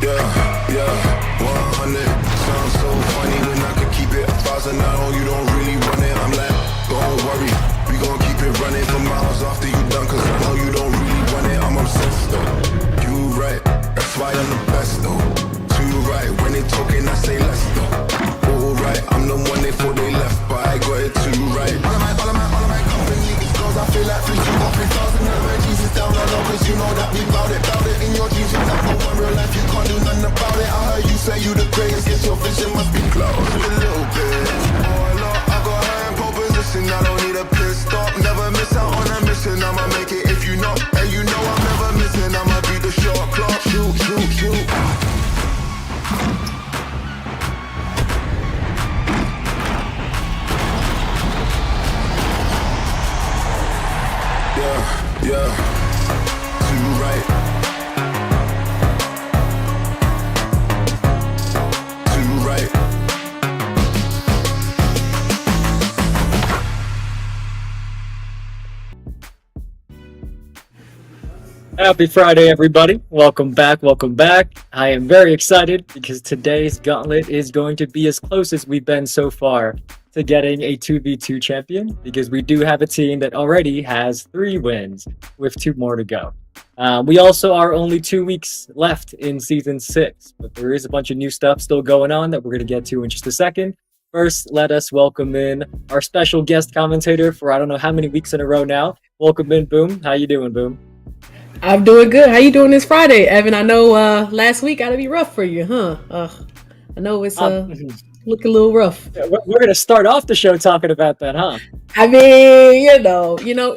Yeah, 100. Sounds so funny when I could keep it 1,000. I know you don't really want it. I'm like, don't worry, we gon' keep it running for miles after you done. Cause I know you don't really want it. I'm obsessed though. You right, that's why I'm the best though. Too right, when they talking I say less though. All right, I'm the one they thought they left, but I got it too right. All of my company, these girls I feel like 3,000 energies is down the low. Cause you know that we bout it in your dreams. You have no one real life, you can't do nothing about it. I heard you say you the greatest, guess your vision must be close a little bit. Oh Lord, I got her in pole position, I don't need a pit stop. Never miss out on a mission, I'ma make it if you know. And you know I'm never missing, I'ma be the short clock. Shoot, shoot, shoot. Yeah, too right. Too right. Happy Friday, everybody. Welcome back. Welcome back. I am very excited because today's Gauntlet is going to be as close as we've been so far to getting a 2v2 champion, because we do have a team that already has 3 wins with 2 more to go. We also are only 2 weeks left in season 6, but there is a bunch of new stuff still going on that we're going to get to in just a second. First, let us welcome in our special guest commentator for I don't know how many weeks in a row now. Welcome in, Boom. How you doing, Boom? I'm doing good. How you doing this Friday, Evan? I know last week gotta be rough for you, huh? I know it's looking a little rough. We're gonna start off the show talking about that, huh? I mean,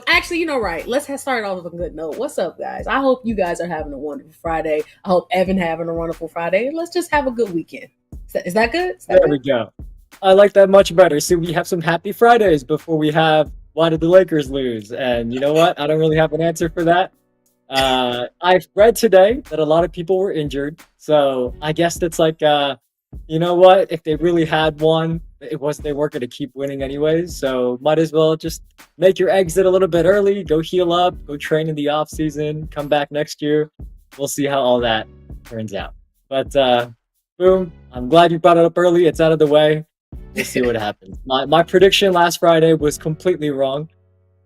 actually, right. Let's start off with a good note. What's up, guys? I hope you guys are having a wonderful Friday. I hope Evan having a wonderful Friday. Let's just have a good weekend. Is that good? We go. I like that much better. So we have some happy Fridays before we have why did the Lakers lose? And you know what? I don't really have an answer for that. I've read today that a lot of people were injured, so I guess that's like, you know what? If they really had won, they weren't going to keep winning anyways. So might as well just make your exit a little bit early, go heal up, go train in the off season, come back next year. We'll see how all that turns out. But Boom, I'm glad you brought it up early. It's out of the way. We'll see what happens. My prediction last Friday was completely wrong,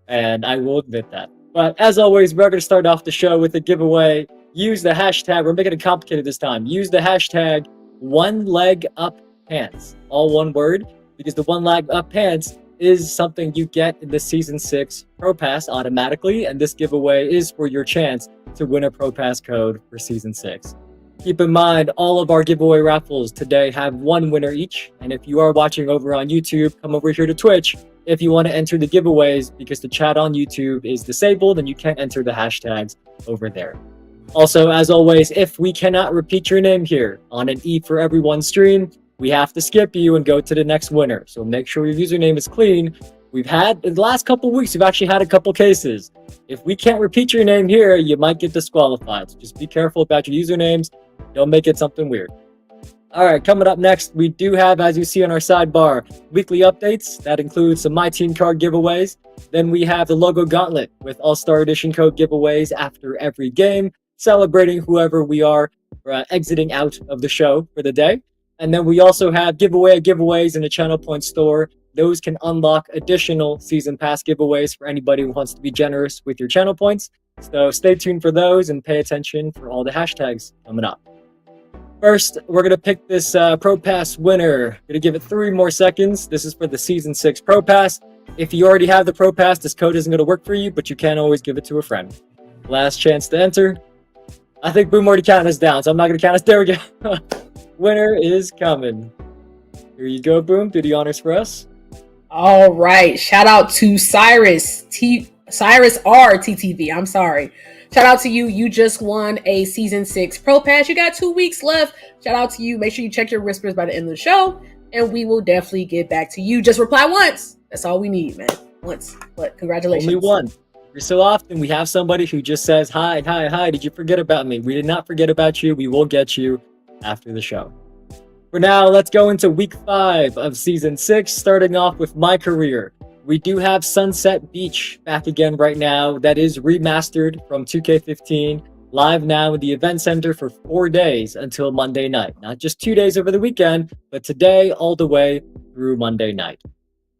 and I will admit that. But as always, we're going to start off the show with a giveaway. Use the hashtag, we're making it complicated this time. Use the hashtag #OneLegUpPants, all one word, because the one leg up pants is something you get in the Season 6 Pro Pass automatically, and this giveaway is for your chance to win a Pro Pass code for Season 6. Keep in mind, all of our giveaway raffles today have 1 winner each, and if you are watching over on YouTube, come over here to Twitch if you want to enter the giveaways, because the chat on YouTube is disabled and you can't enter the hashtags over there. Also, as always, if we cannot repeat your name here on an E for Everyone stream, we have to skip you and go to the next winner. So make sure your username is clean. We've had, in the last couple of weeks, we've actually had a couple cases. If we can't repeat your name here, you might get disqualified. So just be careful about your usernames. Don't make it something weird. All right, coming up next, we do have, as you see on our sidebar, weekly updates. That includes some My Team card giveaways. Then we have the logo Gauntlet with All-Star Edition code giveaways after every game, celebrating whoever we are exiting out of the show for the day. And then we also have giveaways in the Channel Point store. Those can unlock additional Season Pass giveaways for anybody who wants to be generous with your channel points. So stay tuned for those and pay attention for all the hashtags coming up. First, we're going to pick this Pro Pass winner. Going to give it 3 more seconds. This is for the Season 6 Pro Pass. If you already have the Pro Pass, this code isn't going to work for you, but you can always give it to a friend. Last chance to enter. I think Boom already counted us down, so I'm not going to count us. There we go. Winner is coming. Here you go, Boom. Do the honors for us. All right. Shout out to Cyrus RTTV. I'm sorry. Shout out to you. You just won a Season 6 Pro Pass. You got 2 weeks left. Shout out to you. Make sure you check your whispers by the end of the show, and we will definitely get back to you. Just reply once. That's all we need, man. Once. But congratulations. Only one. Every so often, we have somebody who just says, hi, did you forget about me? We did not forget about you. We will get you after the show. For now, let's go into week 5 of Season 6, starting off with MyCAREER. We do have Sunset Beach back again right now. That is remastered from 2K15. live now in the event center for 4 days until Monday night. Not just 2 days over the weekend, but today all the way through Monday night.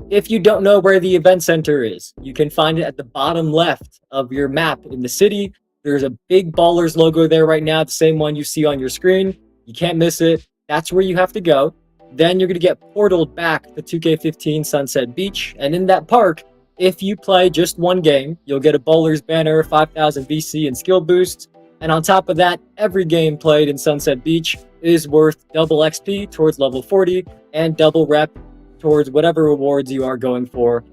If you don't know where the event center is, you can find it at the bottom left of your map in the city. There's a big Ballers logo there right now, the same one you see on your screen. You can't miss it. That's where you have to go. Then you're going to get portaled back to 2K15 Sunset Beach. And in that park, if you play just one game, you'll get a Ballers banner, 5,000 VC and skill boosts. And on top of that, every game played in Sunset Beach is worth double XP towards level 40 and double rep towards whatever rewards you are going for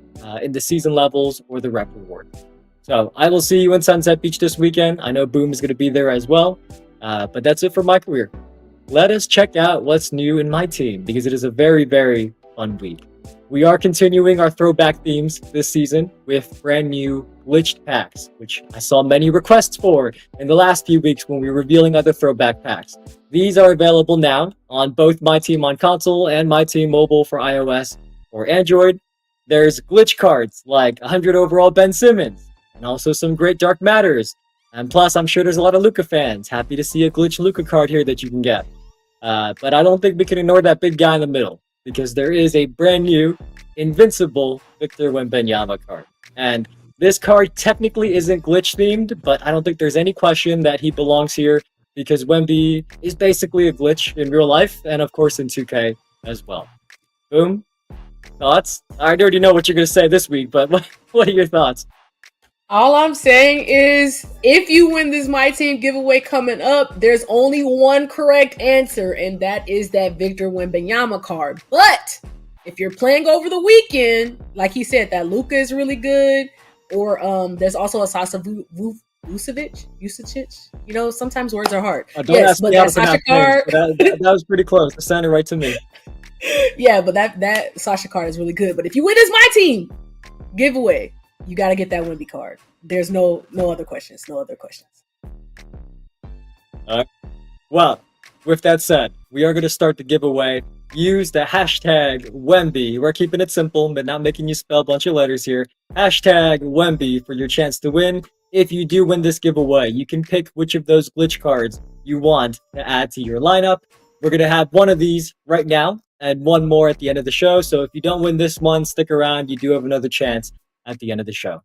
in the season levels or the rep reward. So I will see you in Sunset Beach this weekend. I know Boom is going to be there as well. But that's it for my career. Let us check out what's new in my team because it is a very, very fun week. We are continuing our throwback themes this season with brand new glitched packs, which I saw many requests for in the last few weeks when we were revealing other throwback packs. These are available now on both my team on console and my team mobile for iOS or Android. There's glitch cards like 100 overall Ben Simmons and also some great Dark Matters. And plus, I'm sure there's a lot of Luka fans. Happy to see a glitch Luka card here that you can get. But I don't think we can ignore that big guy in the middle because there is a brand new invincible Victor Wembanyama card. And this card technically isn't glitch themed, but I don't think there's any question that he belongs here because Wemby is basically a glitch in real life and of course in 2K as well. Boom. Thoughts? I already know what you're going to say this week, but what are your thoughts? All I'm saying is, if you win this My Team giveaway coming up, there's only one correct answer, and that is that Victor Wembanyama card. But if you're playing over the weekend, like he said, that Luka is really good, or there's also a Sasha Vucevic. You know, sometimes words are hard. Yes, but that Sasha card that was pretty close. It sounded right to me. Yeah, but that Sasha card is really good. But if you win this My Team giveaway, you got to get that Wemby card. There's no other questions. No other questions. All right. Well, with that said, we are going to start the giveaway. Use the hashtag Wemby. We're keeping it simple, but not making you spell a bunch of letters here. Hashtag Wemby for your chance to win. If you do win this giveaway, you can pick which of those glitch cards you want to add to your lineup. We're going to have one of these right now and one more at the end of the show. So if you don't win this one, stick around. You do have another chance at the end of the show.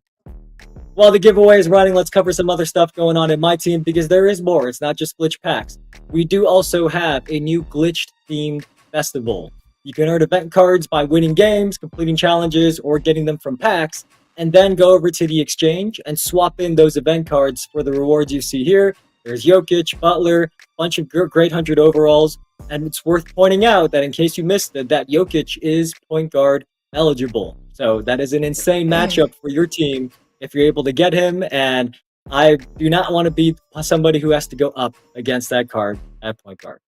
While the giveaway is running, let's cover some other stuff going on in my team because there is more. It's not just glitch packs. We do also have a new glitched themed festival. You can earn event cards by winning games, completing challenges, or getting them from packs, and then go over to the exchange and swap in those event cards for the rewards you see here. There's Jokic, Butler, a bunch of great 100 overalls, and it's worth pointing out that in case you missed it, that Jokic is point guard eligible. So that is an insane matchup for your team if you're able to get him. And I do not want to be somebody who has to go up against that card at point guard.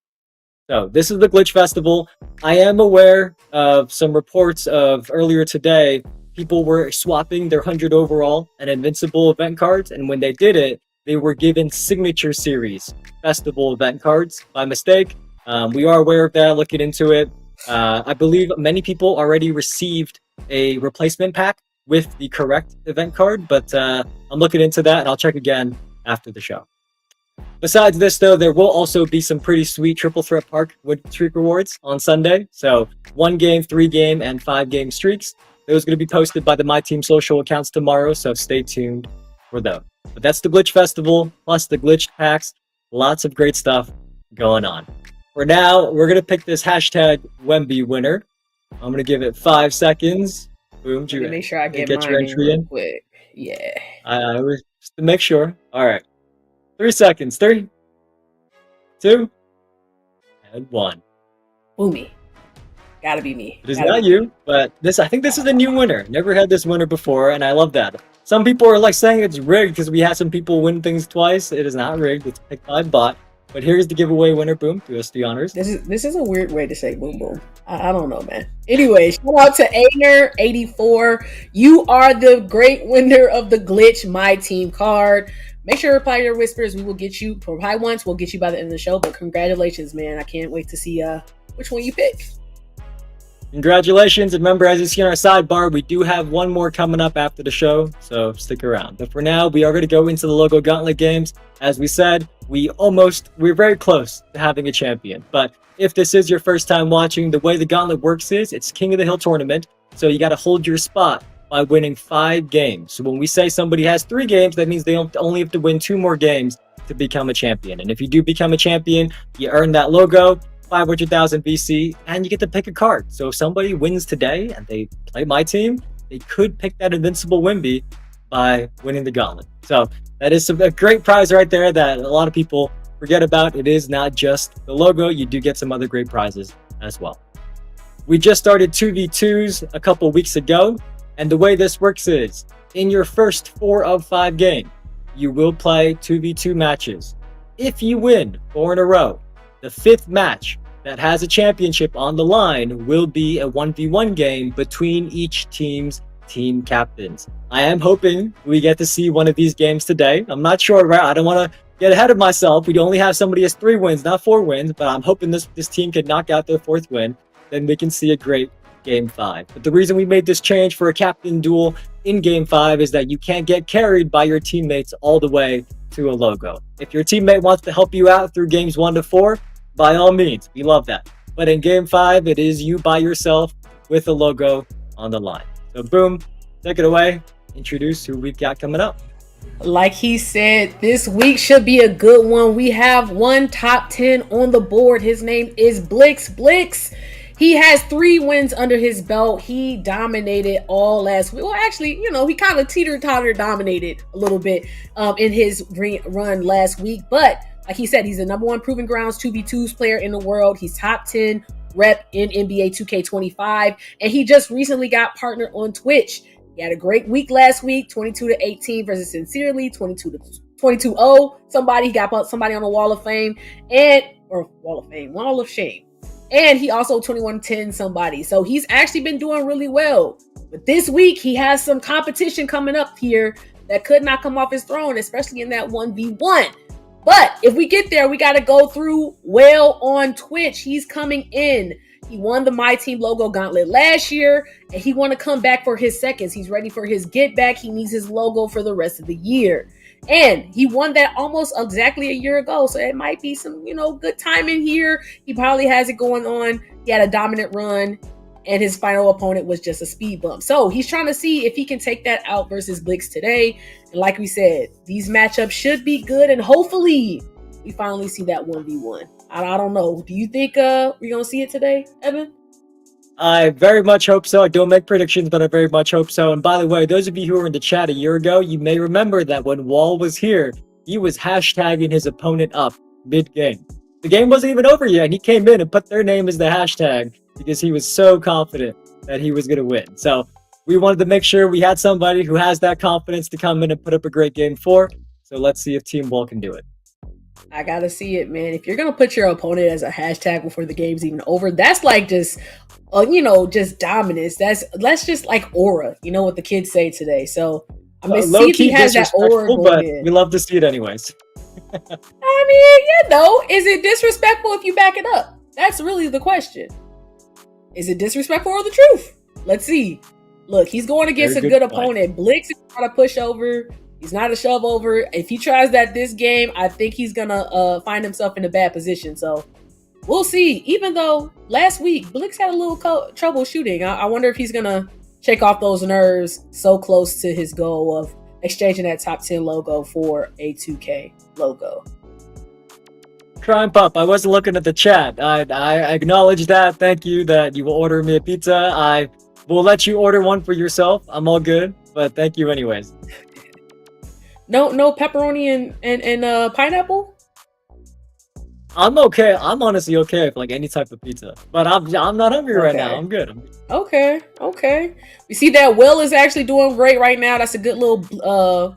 So this is the Glitch Festival. I am aware of some reports of earlier today, people were swapping their 100 overall and invincible event cards. And when they did it, they were given Signature Series Festival event cards by mistake. We are aware of that, looking into it. I believe many people already received a replacement pack with the correct event card, but I'm looking into that and I'll check again after the show. Besides this, though, there will also be some pretty sweet Triple Threat Park Wood Streak rewards on Sunday. So 1 game, 3 game, and 5 game streaks. Those are going to be posted by the My Team social accounts tomorrow, so stay tuned for those. But that's the Glitch Festival, plus the glitched packs. Lots of great stuff going on. For now, we're going to pick this hashtag Wemby winner. I'm going to give it 5 seconds. Boom. Make sure I get your entry in quick. Yeah. Just to make sure. All right. 3 seconds. 3, 2, and 1. Boomy. Gotta be me. It is not you, but I think this is a new winner. Never had this winner before, and I love that. Some people are like saying it's rigged because we had some people win things twice. It is not rigged. It's picked by bot. But here's the giveaway winner. Boom. Do us the honors. This is a weird way to say boom boom. I don't know, man. Anyway, shout out to Aner84. You are the great winner of the Glitch My Team card. Make sure to reply your whispers. We will get you, reply once, we'll get you by the end of the show. But congratulations, man. I can't wait to see which one you pick. Congratulations. And remember, as you see on our sidebar, we do have one more coming up after the show, so stick around. But for now, we are going to go into the Logo Gauntlet games. As we said, we're very close to having a champion. But if this is your first time watching, the way the Gauntlet works is it's King of the Hill tournament, so you got to hold your spot by winning 5 games. So when we say somebody has 3 games, that means they only have to win 2 more games to become a champion. And if you do become a champion, you earn that logo, 500,000 VC, and you get to pick a card. So if somebody wins today and they play my team, they could pick that Invincible Wimby by winning the Gauntlet. So that is a great prize right there that a lot of people forget about. It is not just the logo. You do get some other great prizes as well. We just started 2v2s a couple weeks ago, and the way this works is in your first 4 of 5 games, you will play 2v2 matches. If you win 4 in a row, the 5th match that has a championship on the line will be a 1v1 game between each team's team captains. I am hoping we get to see one of these games today. I'm not sure, right? I don't want to get ahead of myself. We only have somebody has 3 wins, not 4 wins, but I'm hoping this team can knock out their 4th win. Then we can see a great Game 5. But the reason we made this change for a captain duel in Game 5 is that you can't get carried by your teammates all the way to a logo. If your teammate wants to help you out through games 1 to 4, by all means, we love that. But in Game 5, it is you by yourself with a logo on the line. So boom, take it away. Introduce who we've got coming up. Like he said, this week should be a good one. We have one top 10 on the board. His name is Blix. He has 3 wins under his belt. He dominated all last week. Well, actually, he kind of teeter-totter dominated a little bit in his run last week. But like he said, he's the number 1 Proving Grounds 2v2s player in the world. He's top 10 rep in NBA 2K25. And he just recently got partnered on Twitch. He had a great week last week, 22-18 versus Sincerely, 22-0. He got somebody on the Wall of Fame Wall of Shame. And he also 21-10 somebody. So he's actually been doing really well. But this week, he has some competition coming up here that could not come off his throne, especially in that 1v1. But if we get there, we got to go through Whale on Twitch. He's coming in. He won the My Team Logo Gauntlet last year, and he want to come back for his seconds. He's ready for his get back. He needs his logo for the rest of the year. And he won that almost exactly a year ago. So it might be some, good timing here. He probably has it going on. He had a dominant run, and his final opponent was just a speed bump. So he's trying to see if he can take that out versus Blix today. And like we said, these matchups should be good, and hopefully we finally see that 1v1. I don't know. Do you think we're going to see it today, Evan? I very much hope so. I don't make predictions, but I very much hope so. And by the way, those of you who were in the chat a year ago, you may remember that when Wall was here, he was hashtagging his opponent up mid-game. The game wasn't even over yet, and he came in and put their name as the hashtag because he was so confident that he was going to win. So we wanted to make sure we had somebody who has that confidence to come in and put up a great game for. So let's see if Team Wall can do it. I gotta see it, man. If you're gonna put your opponent as a hashtag before the game's even over, that's like just just dominance. That's just like aura. You know what the kids say today. So I'm gonna see if he has that aura going but in. We love to see it anyways. I mean, is it disrespectful if you back it up? That's really the question. Is it disrespectful or the truth? Let's see. Look, he's going against a good opponent. Blix is not a pushover. He's not a shove over. If he tries that this game, I think he's gonna find himself in a bad position. So we'll see. Even though last week Blix had a little trouble shooting, I wonder if he's gonna shake off those nerves so close to his goal of exchanging that top 10 logo for a 2K logo. Crime Pup, I wasn't looking at the chat. I acknowledge that. Thank you that you will order me a pizza. I will let you order one for yourself. I'm all good, but thank you anyways. No pepperoni and pineapple? I'm okay. I'm honestly okay with like any type of pizza, but I'm not hungry right now. I'm good. Okay. We see that Will is actually doing great right now. That's a good little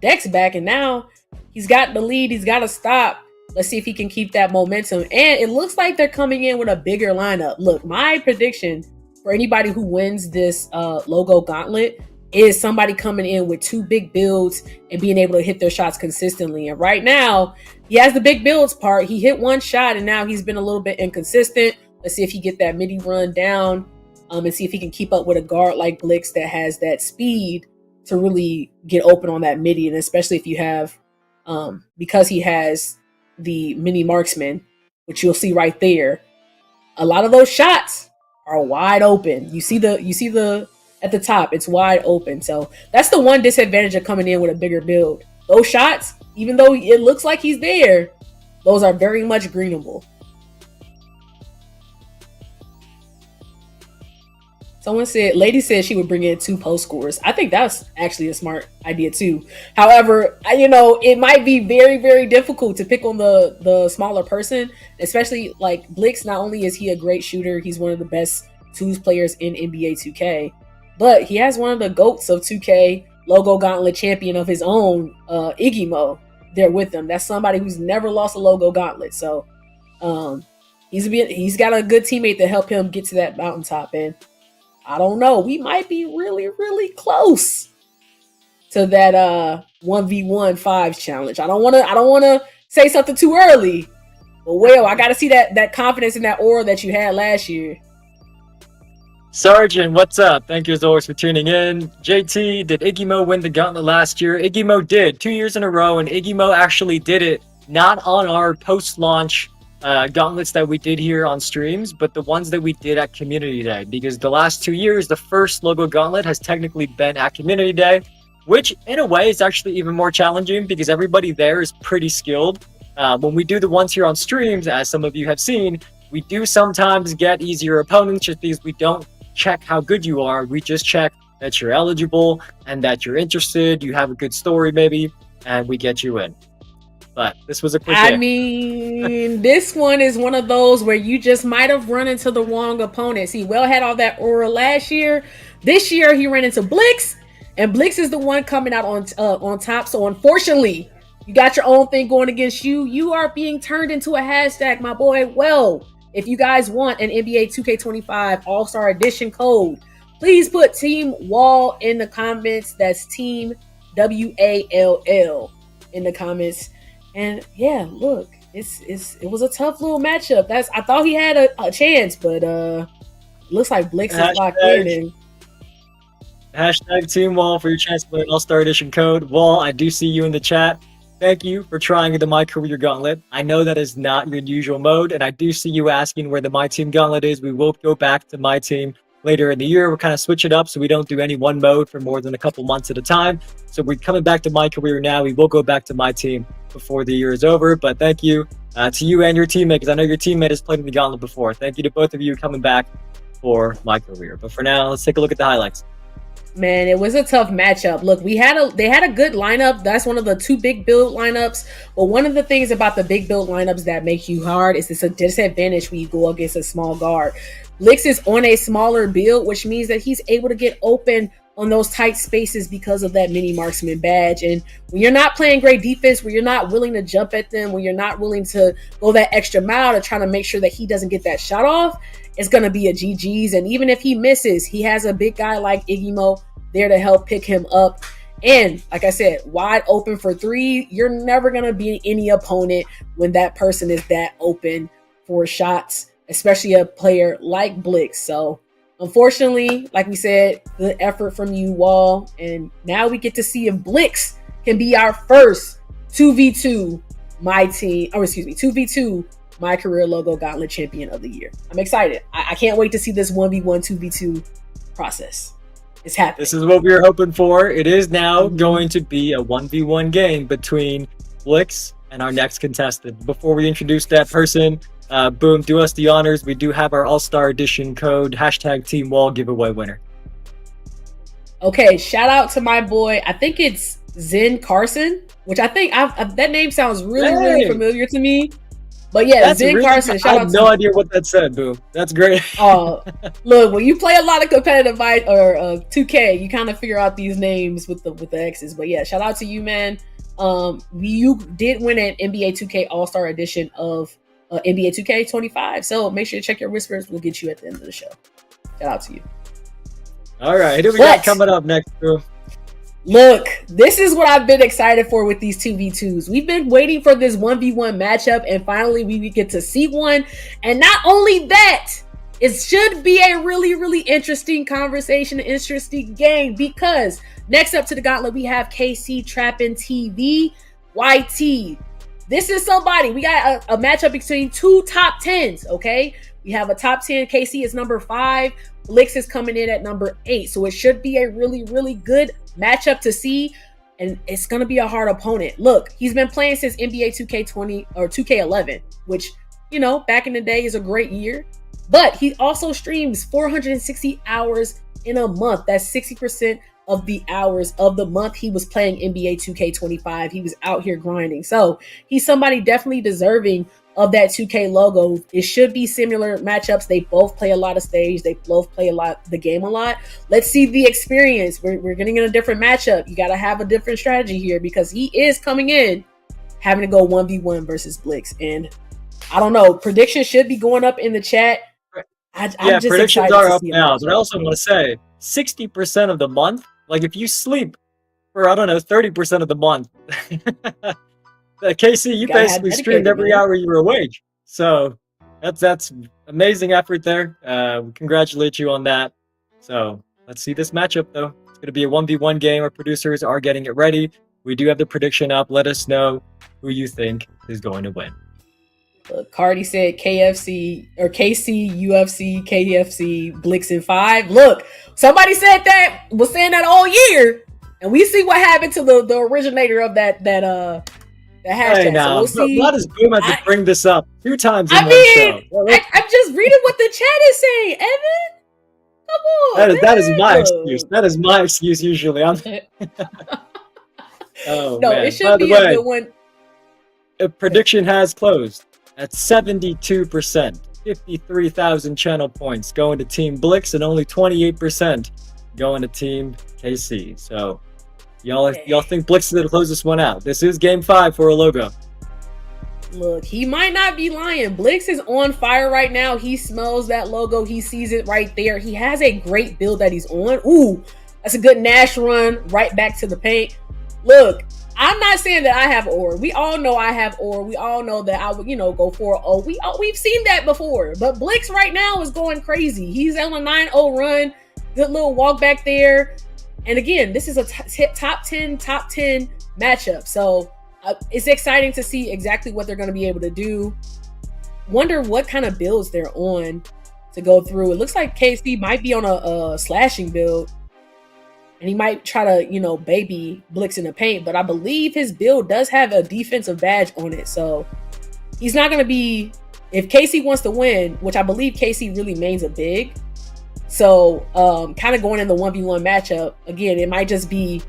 Dex back, and now he's got the lead. He's got to stop. Let's see if he can keep that momentum. And it looks like they're coming in with a bigger lineup. Look, my prediction for anybody who wins this logo gauntlet is somebody coming in with 2 big builds and being able to hit their shots consistently. And right now, he has the big builds part. He hit 1 shot, and now he's been a little bit inconsistent. Let's see if he get that midi run down, and see if he can keep up with a guard like Blix that has that speed to really get open on that midi, and especially if you have, because he has the mini marksman, which you'll see right there. A lot of those shots are wide open. You see the at the top, it's wide open. So that's the one disadvantage of coming in with a bigger build. Those shots, even though it looks like he's there, those are very much greenable. Someone said, Lady said she would bring in 2 post scores. I think that's actually a smart idea too. However, it might be very, very difficult to pick on the smaller person, especially like Blix. Not only is he a great shooter, he's one of the best twos players in NBA 2K, but he has one of the GOATs of 2K, logo Gauntlet champion of his own, Iggy there with him. That's somebody who's never lost a logo Gauntlet. So he's got a good teammate to help him get to that mountaintop. And I don't know, we might be really, really close to that 1v1 5 challenge. I don't wanna say something too early, but I gotta see that confidence in that aura that you had last year. Sergeant, what's up? Thank you as always for tuning in. JT, did Iggy win the Gauntlet last year? Iggy did, 2 years in a row, and Iggy actually did it not on our post-launch gauntlets that we did here on streams, but the ones that we did at Community Day, because the last 2 years, the first logo gauntlet has technically been at Community Day, which in a way is actually even more challenging because everybody there is pretty skilled. When we do the ones here on streams, as some of you have seen, we do sometimes get easier opponents just because we don't check how good you are. We just check that you're eligible and that you're interested, you have a good story maybe, and we get you in. But this was a quick I mean, this one is one of those where you just might have run into the wrong opponent. See, Will had all that aura last year. This year, he ran into Blix, and Blix is the one coming out on top. So, unfortunately, you got your own thing going against you. You are being turned into a hashtag, my boy. Well, if you guys want an NBA 2K25 All-Star Edition code, please put Team Wall in the comments. That's Team WALL in the comments. And yeah, look, it was a tough little matchup. I thought he had a chance, but looks like Blix is locked in. And hashtag Team Wall for your chance to play an All-Star Edition code. Wall, I do see you in the chat. Thank you for trying the MyCAREER Gauntlet. I know that is not your usual mode, and I do see you asking where the My Team Gauntlet is. We will go back to My Team later in the year. We'll kind of switch it up so we don't do any one mode for more than a couple months at a time. So we're coming back to MyCAREER now. We will go back to My Team before the year is over, but thank you to you and your teammate, because I know your teammate has played in the Gauntlet before. Thank you to both of you coming back for MyCAREER. But for now, let's take a look at the highlights. Man, it was a tough matchup. Look, they had a good lineup. That's one of the 2 big build lineups. But one of the things about the big build lineups that make you hard is it's a disadvantage when you go against a small guard. Blix is on a smaller build, which means that he's able to get open on those tight spaces because of that mini marksman badge. And when you're not playing great defense, when you're not willing to jump at them, when you're not willing to go that extra mile to try to make sure that he doesn't get that shot off, it's going to be a GG's. And even if he misses, he has a big guy like Iggy there to help pick him up. And like I said, wide open for 3. You're never going to beat any opponent when that person is that open for shots, especially a player like Blix. So unfortunately, like we said, good effort from you, Wall. And now we get to see if Blix can be our first 2v2 2v2 MyCAREER logo Gauntlet champion of the year. I'm excited. I can't wait to see this 1v1, 2v2 process. It's happening. This is what we were hoping for. It is now going to be a 1v1 game between Blix and our next contestant. Before we introduce that person, Boom, do us the honors. We do have our All-Star Edition code, hashtag Team Wall giveaway winner. Okay, shout out to my boy. I think it's Zen Carson, which I think that name sounds really familiar to me. But yeah, that's Zen Carson. Shout out. I have no idea what that said, Boom. That's great. Look, when you play a lot of competitive 2K, you kind of figure out these names with the X's. But yeah, shout out to you, man. You did win an NBA 2K All-Star Edition of NBA 2K25. So make sure to check your whispers. We'll get you at the end of the show. Shout out to you. All right, who do we got coming up next, Boom? Look, this is what I've been excited for with these 2v2s. We've been waiting for this 1v1 matchup, and finally we get to see one. And not only that, it should be a really, really interesting conversation, interesting game, because next up to the Gauntlet, we have KC Trappin' TV, YT. This is somebody. We got a matchup between two top 10s, okay? We have a top 10. KC is number 5. Blix is coming in at number 8. So it should be a really, really good matchup to see. And it's going to be a hard opponent. Look, he's been playing since NBA 2K20 or 2K11, which, you know, back in the day is a great year. But he also streams 460 hours in a month. That's 60% of the hours of the month he was playing NBA 2K25. He was out here grinding. So he's somebody definitely deserving of that 2K logo. It should be similar matchups. They both play a lot of stage. They both play the game a lot. Let's see the experience. We're getting in a different matchup. You got to have a different strategy here because he is coming in having to go 1v1 versus Blix. And I don't know. Predictions should be going up in the chat. I'm just predictions are up now. But I also want to say 60% of the month, like if you sleep for, I don't know, 30% of the month, KC, you basically streamed every hour you were awake. So that's amazing effort there. We congratulate you on that. So let's see this matchup, though. It's going to be a 1v1 game. Our producers are getting it ready. We do have the prediction up. Let us know who you think is going to win. Cardi said KFC or KC, UFC, KFC, Blix in 5. Look, somebody said that, was saying that all year. And we see what happened to the originator of that hashtag. Hey, now, so we'll see. Why does Boom have to bring this up 2 times in one show? I'm just reading what the chat is saying, Evan. Come on. That is my excuse. That is my excuse usually. Oh, no, man. it should be a good one. A prediction has closed at 72%. 53,000 channel points going to Team Blix and only 28% going to Team KC. So y'all think Blix is going to close this one out. This is game 5 for a logo. Look, he might not be lying. Blix is on fire right now. He smells that logo. He sees it right there. He has a great build that he's on. Ooh, that's a good Nash run right back to the paint. Look, I'm not saying that I have ore. We all know I have ore. We all know that I would, go 4-0. We've seen that before. But Blix right now is going crazy. He's on a 9-0 run. Good little walk back there. And again, this is a top 10 matchup. So it's exciting to see exactly what they're going to be able to do. Wonder what kind of builds they're on to go through. It looks like KC might be on a slashing build. And he might try to, baby Blix in the paint. But I believe his build does have a defensive badge on it. So he's not going to be... If KC wants to win, which I believe KC really mains a big. So kind of going in the 1v1 matchup, again, it might just be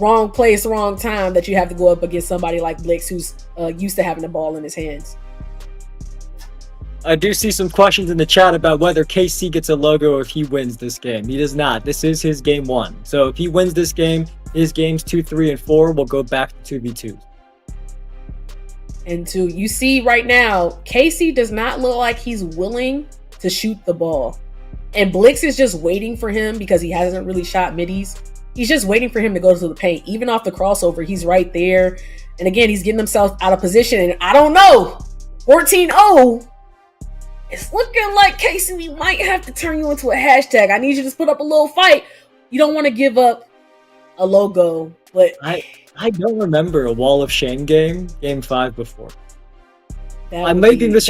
wrong place, wrong time that you have to go up against somebody like Blix who's used to having the ball in his hands. I do see some questions in the chat about whether KC gets a logo if he wins this game. He does not. This is his game 1. So if he wins this game, his games 2, 3, and 4 will go back to 2v2. And you see right now, KC does not look like he's willing to shoot the ball. And Blix is just waiting for him because he hasn't really shot middies. He's just waiting for him to go to the paint. Even off the crossover, he's right there. And again, he's getting himself out of position. And I don't know, 14-0. It's looking like KC, we might have to turn you into a hashtag. I need you to put up a little fight. You don't want to give up a logo, but I don't remember a Wall of Shame game 5 before. I Don't may be the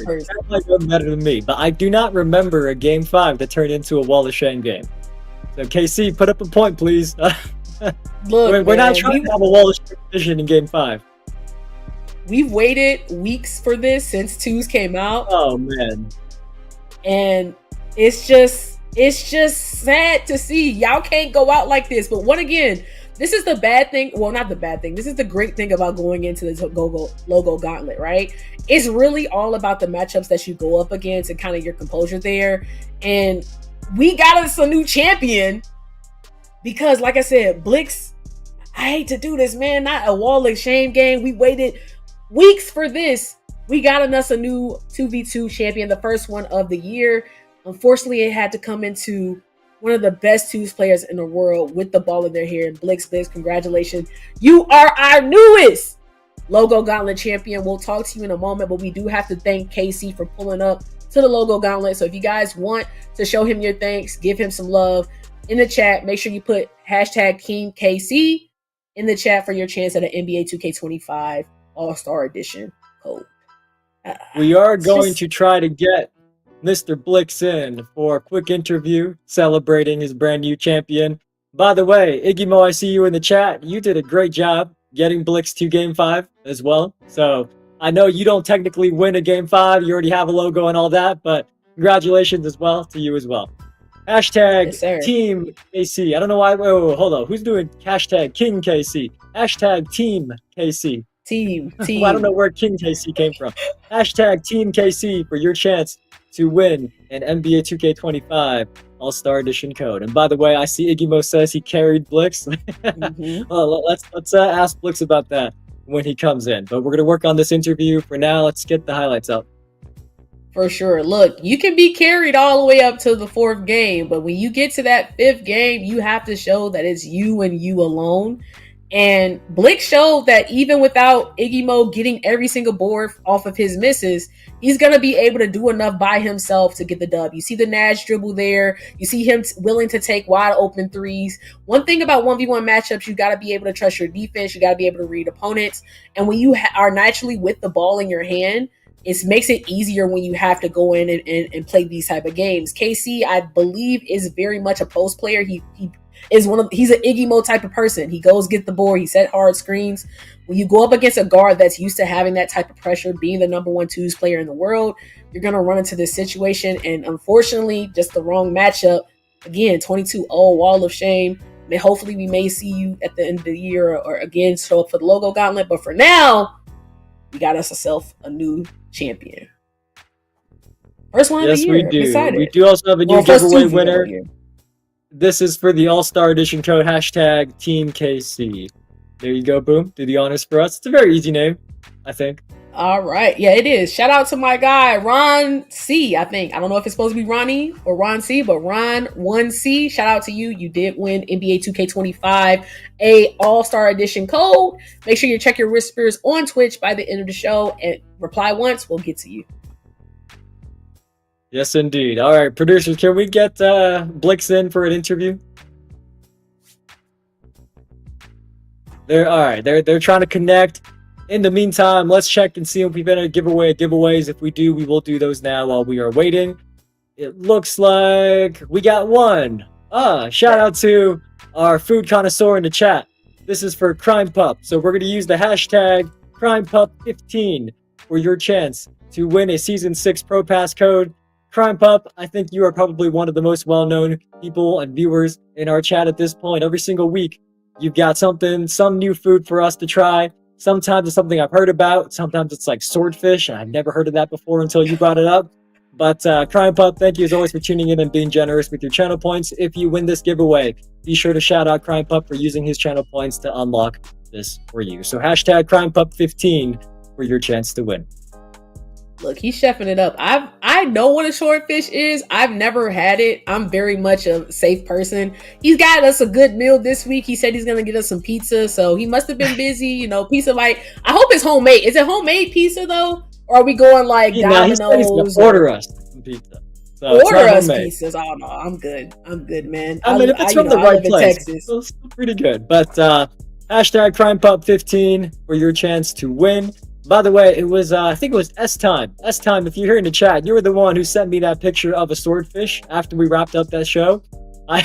first. That might know better than me, but I do not remember a game 5 that turned into a Wall of Shame game. So KC, put up a point, please. Look, we're not trying to have a Wall of Shame position in game 5. We've waited weeks for this since 2s came out. Oh man. And it's just sad to see. Y'all can't go out like this. But this is the bad thing. Well, not the bad thing. This is the great thing about going into this logo Gauntlet, right? It's really all about the matchups that you go up against and kind of your composure there. And we got us a new champion because, like I said, Blix, I hate to do this, man. Not a Wall of Shame game. We waited weeks for this. We got us a new 2v2 champion, the first one of the year. Unfortunately, it had to come into one of the best twos players in the world with the ball in their hair. Blix, congratulations. You are our newest Logo Gauntlet champion. We'll talk to you in a moment, but we do have to thank KC for pulling up to the Logo Gauntlet. So if you guys want to show him your thanks, give him some love in the chat, make sure you put hashtag King KC in the chat for your chance at an NBA 2K25 All-Star Edition code. We are going to try to get Mr. Blix in for a quick interview celebrating his brand new champion. By the way, Iggy Mo, I see you in the chat. You did a great job getting Blix to Game 5 as well. So I know you don't technically win a Game 5. You already have a logo and all that, but congratulations as well to you as well. Hashtag Yes, Team KC. I don't know why. Wait, hold on. Who's doing hashtag King KC? Hashtag Team KC. Team. Well, I don't know where King KC came from. Hashtag Team KC for your chance to win an NBA 2K25 All-Star Edition code. And by the way, I see Iggy Mo says he carried Blix. Well, let's ask Blix about that when he comes in. But we're going to work on this interview. For now, let's get the highlights up. For sure. Look, you can be carried all the way up to the 4th game, but when you get to that 5th game, you have to show that it's you and you alone. And Blix showed that even without Iggy Mo getting every single board off of his misses, he's going to be able to do enough by himself to get the dub. You see the Nash dribble there. You see him willing to take wide open threes. One thing about 1v1 matchups, you got to be able to trust your defense. You got to be able to read opponents. And when you are naturally with the ball in your hand, it makes it easier when you have to go in and play these type of games. KC, I believe, is very much a post player. He's an Iggy Mo type of person. He goes get the board. He set hard screens. When you go up against a guard that's used to having that type of pressure, being the number 1 twos player in the world, you're going to run into this situation. And unfortunately, just the wrong matchup. Again, 22-0, wall of shame. And hopefully we may see you at the end of the year or again show up for the Logo Gauntlet. But for now, we got ourselves a new champion. First one of the year. Yes, we do. We do also have a new giveaway winner. This is for the All-Star Edition code, hashtag Team KC. There you go, Boom. Do the honors for us. It's a very easy name, I think. All right. Yeah, it is. Shout out to my guy, Ron C, I think. I don't know if it's supposed to be Ronnie or Ron C, but Ron 1C. Shout out to you. You did win NBA 2K25, a All-Star Edition code. Make sure you check your whispers on Twitch by the end of the show and reply once. We'll get to you. Yes, indeed. All right, producers, can we get Blix in for an interview? They're trying to connect. In the meantime, let's check and see if we've been a giveaways. If we do, we will do those now while we are waiting. It looks like we got one. Shout out to our food connoisseur in the chat. This is for Crime Pup. So we're going to use the hashtag CrimePup15 for your chance to win a Season 6 Pro Pass code. Crime Pup, I think you are probably one of the most well-known people and viewers in our chat at this point. Every single week, you've got some new food for us to try. Sometimes it's something I've heard about. Sometimes it's like swordfish, and I've never heard of that before until you brought it up. But Crime Pup, thank you as always for tuning in and being generous with your channel points. If you win this giveaway, be sure to shout out Crime Pup for using his channel points to unlock this for you. So hashtag CrimePup15 for your chance to win. Look, he's chefing it up. I know what a swordfish is. I've never had it. I'm very much a safe person. He's got us a good meal this week. He said he's gonna get us some pizza, so he must have been busy. You know, pizza I hope it's homemade. Is it homemade pizza though, or are we going like Domino's? He's gonna order us some pizza. So order us pizzas. Oh no, I'm good. I'm good, man. I mean, if it's from the right place, it's pretty good. But hashtag CrimePup15 for your chance to win. By the way, it was I think it was S-Time. S-Time, if you're here in the chat, you were the one who sent me that picture of a swordfish after we wrapped up that show. I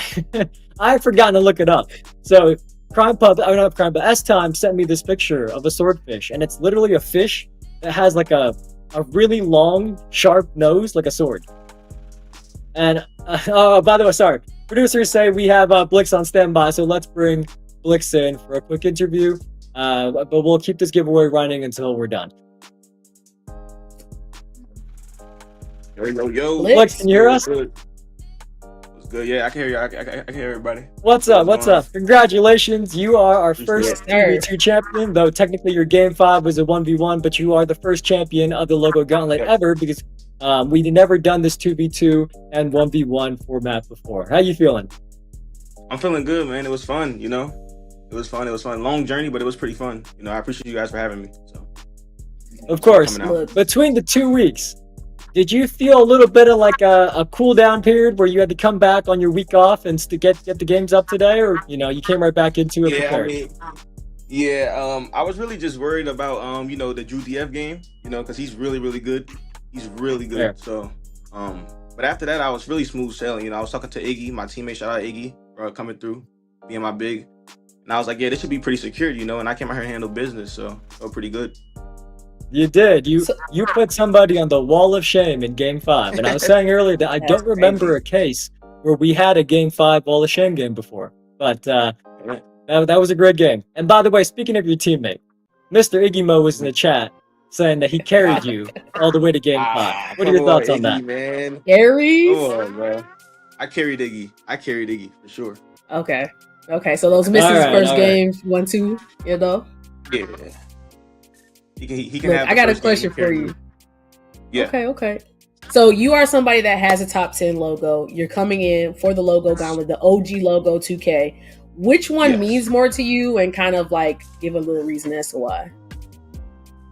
had forgotten to look it up. So S-Time sent me this picture of a swordfish, and it's literally a fish that has like a really long, sharp nose, like a sword. And by the way, sorry, producers say we have Blix on standby, so let's bring Blix in for a quick interview. But we'll keep this giveaway running until we're done. Yo. Blix, can you hear us? What's Good. Yeah, I can hear you. I can hear everybody. What's up? What's up? Congratulations. You are our first Yes, 2v2 champion, though technically your game 5 was a 1v1, but you are the first champion of the Logo Gauntlet ever because we've never done this 2v2 and 1v1 format before. How you feeling? I'm feeling good, man. It was fun, you know. It was fun. It was fun. Long journey, but it was pretty fun. You know, I appreciate you guys for having me. So, of course. Look, Between the 2 weeks, did you feel a little bit of like a cool down period where you had to come back on your week off and to get the games up today, or you came right back into it prepared? I was really just worried about the Drew DF game, because he's really, really good. He's really good. Fair. So but after that I was really smooth sailing. I was talking to Iggy, my teammate, shout out Iggy, for coming through, being my big. And I was like, yeah, this should be pretty secure, and I came out here and handled business, so felt pretty good. You did. You put somebody on the wall of shame in Game 5. And I was saying earlier that I don't remember a case where we had a Game 5 wall of shame game before. But that was a great game. And by the way, speaking of your teammate, Mr. Iggy Mo was in the chat saying that he carried you all the way to Game 5. What are your thoughts on that? Man. Aries? Oh, bro. I carried Iggy for sure. Okay. So those misses first games, 1-2, Yeah. He can Look, have. I got a question for you. Yeah. Okay. So you are somebody that has a top 10 logo. You're coming in for the Logo Gauntlet, the OG logo 2K. Which one means more to you, and kind of like give a little reason as to why?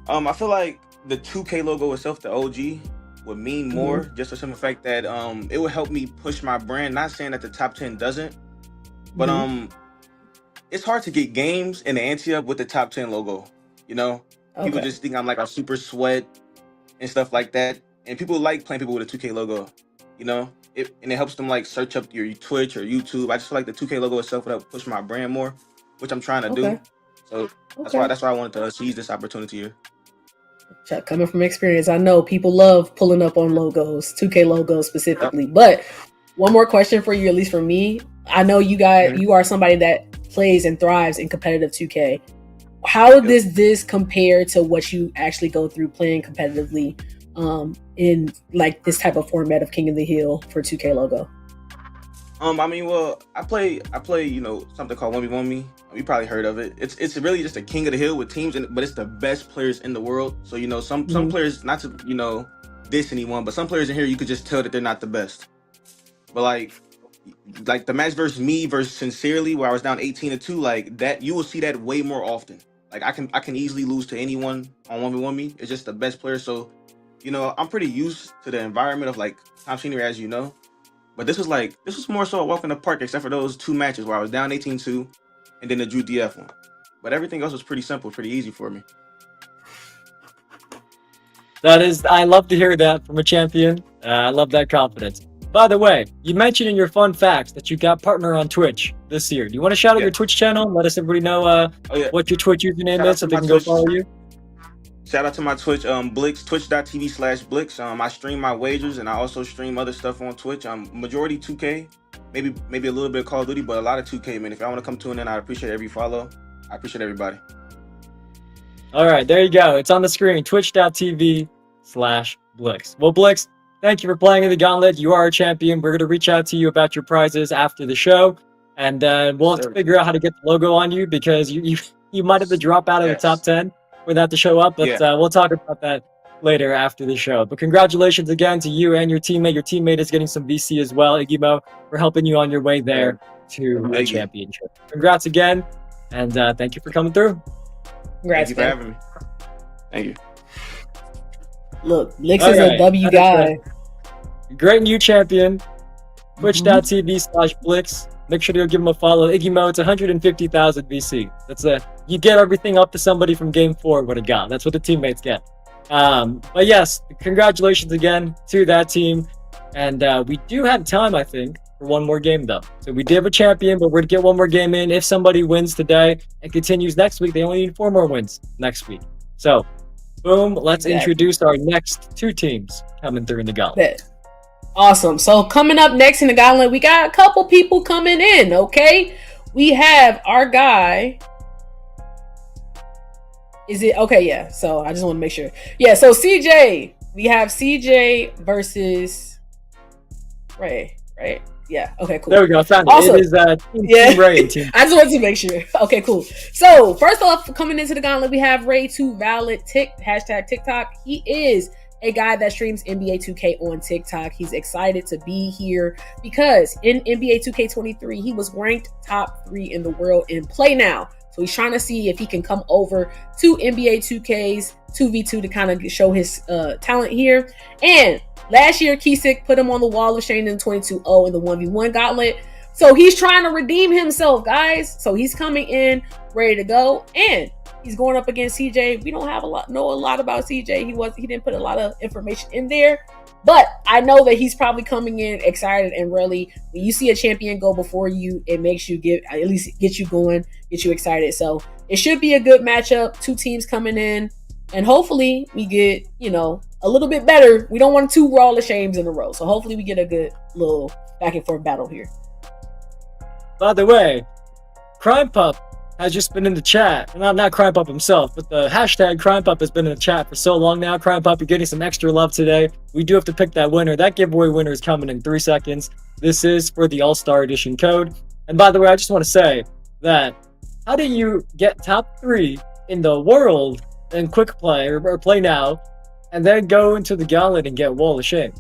I feel like the 2K logo itself, the OG, would mean more, just for the simple fact that it would help me push my brand. Not saying that the top 10 doesn't, but it's hard to get games in the ante up with the top 10 logo. People just think I'm like a super sweat and stuff like that, and people like playing people with a 2K logo. It helps them like search up your Twitch or YouTube. I just feel like the 2K logo itself would help push my brand more, which I'm trying to do. So that's why I wanted to seize this opportunity here. Coming from experience, I know people love pulling up on logos, 2K logos specifically. But one more question for you, at least for me. I know you are somebody that plays and thrives in competitive 2K. How does this compare to what you actually go through playing competitively in like this type of format of King of the Hill for 2K logo? I play something called 1v1 Me. You probably heard of it. It's really just a King of the Hill with teams, but it's the best players in the world. So some players, not to diss anyone, but some players in here you could just tell that they're not the best. But like the match versus me versus Sincerely, where I was down 18-2, like that, you will see that way more often. Like I can easily lose to anyone on 1v1 Me. It's just the best player. So I'm pretty used to the environment of like Tom Senior, as you know. But this was more so a walk in the park, except for those 2 matches where I was down 18-2 and then the Drew DF one. But everything else was pretty simple, pretty easy for me. I love to hear that from a champion. I love that confidence. By the way, you mentioned in your fun facts that you got partner on Twitch this year. Do you want to shout out your Twitch channel? Let everybody know what your Twitch username is so they can go follow you. Shout out to my Twitch, Blix, twitch.tv/Blix. I stream my wagers, and I also stream other stuff on Twitch. Majority 2K, maybe a little bit of Call of Duty, but a lot of 2K, man. If y'all want to come tune in, I appreciate every follow. I appreciate everybody. All right, there you go. It's on the screen, twitch.tv/Blix. Well, Blix, thank you for playing in the Gauntlet. You are a champion. We're going to reach out to you about your prizes after the show, and we'll have to figure out how to get the logo on you because you might have to drop out of the top 10 without to show up, but we'll talk about that later after the show. But congratulations again to you and your teammate. Your teammate is getting some VC as well, Iggy Mo, for helping you on your way there to the championship. Congrats again, and thank you for coming through. Congrats, thank you for having me. Thank you. Look, Blix is a W guy. Great new champion. Twitch.tv/Blix. Make sure to give him a follow. Iggy Mo, it's 150,000 VC. You get everything up to somebody from Game 4 would have got. That's what the teammates get. But yes, congratulations again to that team. And we do have time, I think, for one more game though. So we did have a champion, but we're gonna get one more game in. If somebody wins today and continues next week, they only need 4 more wins next week. So, boom, let's introduce our next 2 teams coming through in the Gauntlet. Awesome. So coming up next in the Gauntlet, we got a couple people coming in, okay? We have our guy. Is it okay? Yeah. So I just want to make sure. Yeah. So CJ, we have CJ versus Ray. Yeah. Okay. Cool. There we go. I found Also, it. It is Team Ray and Team. I just wanted to make sure. Okay, cool. So first off, coming into the gauntlet, we have Ray2Valid hashtag TikTok. He is a guy that streams NBA 2K on TikTok. He's excited to be here because in NBA 2K23, he was ranked top 3 in the world in Play Now. So he's trying to see if he can come over to NBA 2K's 2v2 to kind of show his talent here. And last year, Kisik put him on the wall of shame in 22-0 in the 1v1 gauntlet. So he's trying to redeem himself, guys. So he's coming in ready to go. And he's going up against CJ. We don't know a lot about CJ. He didn't put a lot of information in there. But I know that he's probably coming in excited and really, when you see a champion go before you, it makes you at least get you going, get you excited. So it should be a good matchup. 2 teams coming in, and hopefully we get, a little bit better. We don't want 2 Wall of Shames in a row. So hopefully we get a good little back and forth battle here. By the way, Crime Pup has just been in the chat. Not Crime Pup himself, but the hashtag Crime Pup has been in the chat for so long now. Crime Pup, you're getting some extra love today. We do have to pick that winner. That giveaway winner is coming in 3 seconds. This is for the All-Star Edition code. And by the way, I just want to say that how do you get top 3 in the world in quick play or play now and then go into the gauntlet and get Wall of Shame?